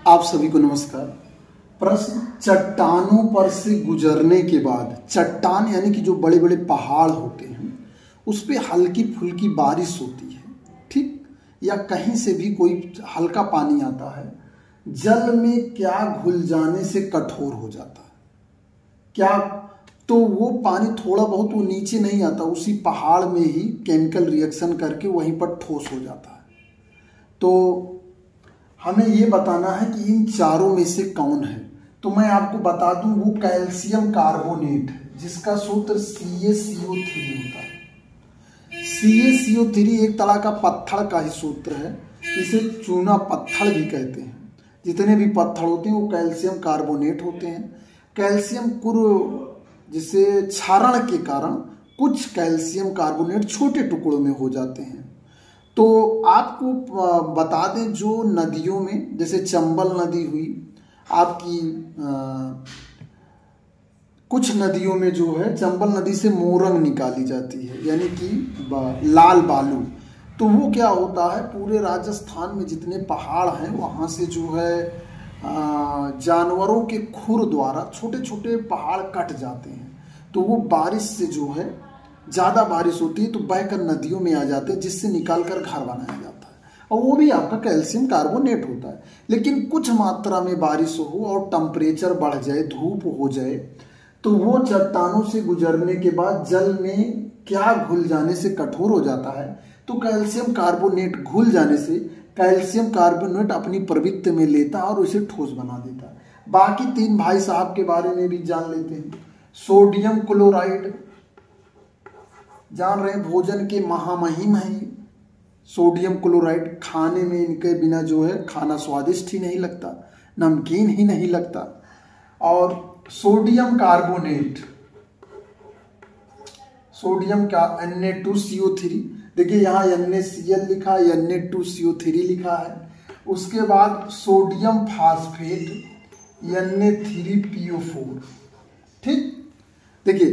आप सभी को नमस्कार। प्रश्न, चट्टानों पर से गुजरने के बाद, चट्टान यानी कि जो बड़े बड़े पहाड़ होते हैं उस पे हल्की फुल्की बारिश होती है, ठीक, या कहीं से भी कोई हल्का पानी आता है, जल में क्या घुल जाने से कठोर हो जाता है? क्या तो वो पानी थोड़ा बहुत वो नीचे नहीं आता, उसी पहाड़ में ही केमिकल रिएक्शन करके वहीं पर ठोस हो जाता है। तो हमें ये बताना है कि इन चारों में से कौन है। तो मैं आपको बता दूं, वो कैल्शियम कार्बोनेट है जिसका सूत्र CaCO3 होता है। CaCO3 एक तरह का पत्थर का ही सूत्र है, इसे चूना पत्थर भी कहते हैं। जितने भी पत्थर होते हैं वो कैल्शियम कार्बोनेट होते हैं। कैल्शियम जिसे क्षारण के कारण कुछ कैल्शियम कार्बोनेट छोटे टुकड़ों में हो जाते हैं। तो आपको बता दें, जो नदियों में, जैसे चंबल नदी हुई आपकी, कुछ नदियों में जो है चंबल नदी से मोरंग निकाली जाती है, यानी कि लाल बालू। तो वो क्या होता है, पूरे राजस्थान में जितने पहाड़ हैं वहाँ से जो है जानवरों के खुर द्वारा छोटे छोटे पहाड़ कट जाते हैं। तो वो बारिश से जो है, ज़्यादा बारिश होती है तो बहकर नदियों में आ जाते हैं, जिससे निकाल कर घर बनाया जाता है, और वो भी आपका कैल्शियम कार्बोनेट होता है। लेकिन कुछ मात्रा में बारिश हो और टेम्परेचर बढ़ जाए, धूप हो जाए, तो वो चट्टानों से गुजरने के बाद जल में क्या घुल जाने से कठोर हो जाता है। तो कैल्शियम कार्बोनेट घुल जाने से कैल्शियम कार्बोनेट अपनी प्रवृत्ति में लेता है और उसे ठोस बना देता है। बाकी तीन भाई साहब के बारे में भी जान लेते हैं। सोडियम क्लोराइड, जान रहे हैं, भोजन के महामहिम है ये। सोडियम क्लोराइड खाने में इनके बिना जो है खाना स्वादिष्ट ही नहीं लगता, नमकीन ही नहीं लगता। और सोडियम कार्बोनेट, सोडियम का Na2CO3, देखिए यहाँ NaCl लिखा है, Na2CO3 लिखा है। उसके बाद सोडियम फास्फेट Na3PO4, ठीक। देखिए,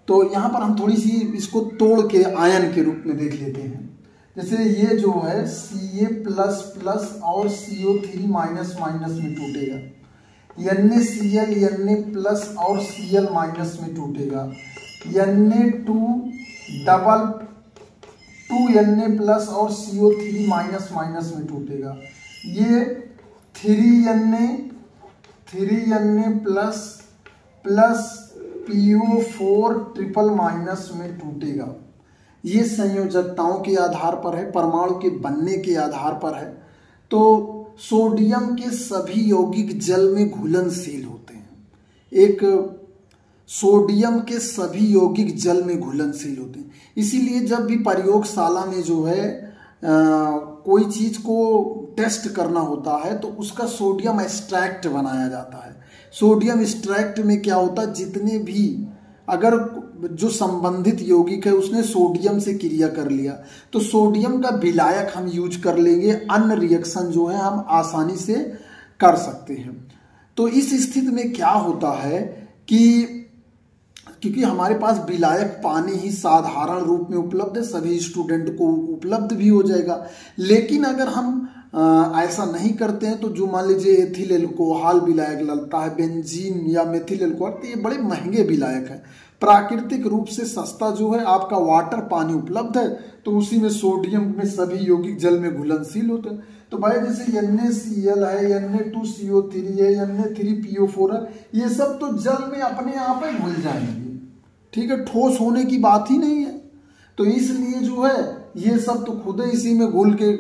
तो यहाँ पर हम थोड़ी सी इसको तोड़ के आयन के रूप में देख लेते हैं। जैसे ये जो है Ca++ और CO3- में टूटेगा, NaCl Na+ और Cl- में टूटेगा, Na2++ और CO3- में टूटेगा, ये 3Na+ PO4 ट्रिपल- में टूटेगा। ये संयोजकताओं के आधार पर है, परमाणु के बनने के आधार पर है। तो सोडियम के सभी यौगिक जल में घुलनशील होते हैं। सोडियम के सभी यौगिक जल में घुलनशील होते हैं। इसीलिए जब भी प्रयोगशाला में जो है कोई चीज को टेस्ट करना होता है तो उसका सोडियम एक्सट्रैक्ट बनाया जाता है। सोडियम एक्सट्रैक्ट में क्या होता है, जितने भी, अगर जो संबंधित यौगिक है उसने सोडियम से क्रिया कर लिया तो सोडियम का विलायक हम यूज कर लेंगे, अन्य रिएक्शन जो है हम आसानी से कर सकते हैं। तो इस स्थिति में क्या होता है कि क्योंकि हमारे पास विलायक पानी ही साधारण रूप में उपलब्ध है, सभी स्टूडेंट को उपलब्ध भी हो जाएगा। लेकिन अगर हम ऐसा नहीं करते हैं तो जो मान लीजिए एथिल एल्कोहल विलायक लगता है, बेंजीन या मेथिल एल्कोहल, तो ये बड़े महंगे विलायक है। प्राकृतिक रूप से सस्ता जो है आपका वाटर पानी उपलब्ध है, तो उसी में सोडियम में सभी यौगिक जल में घुलनशील होते हैं। तो भाई जैसे NaCl है, Na2CO3 है, Na3PO4 है, ये सब तो जल में अपने आप ही घुल जाएंगे, ठीक है, ठोस होने की बात ही नहीं है। तो इसलिए जो है ये सब तो खुद ही इसी में घुल के,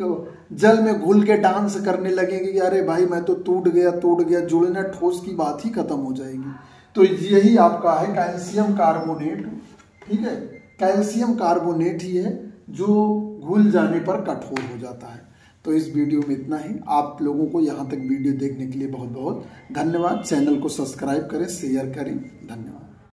जल में घुल के डांस करने लगेंगे कि अरे भाई मैं तो टूट गया, जुड़ना, ठोस की बात ही खत्म हो जाएगी। तो यही आपका है कैल्शियम कार्बोनेट, ठीक है, कैल्शियम कार्बोनेट ही है जो घुल जाने पर कठोर हो जाता है। तो इस वीडियो में इतना ही। आप लोगों को यहाँ तक वीडियो देखने के लिए बहुत बहुत धन्यवाद। चैनल को सब्सक्राइब करें, शेयर करें, धन्यवाद।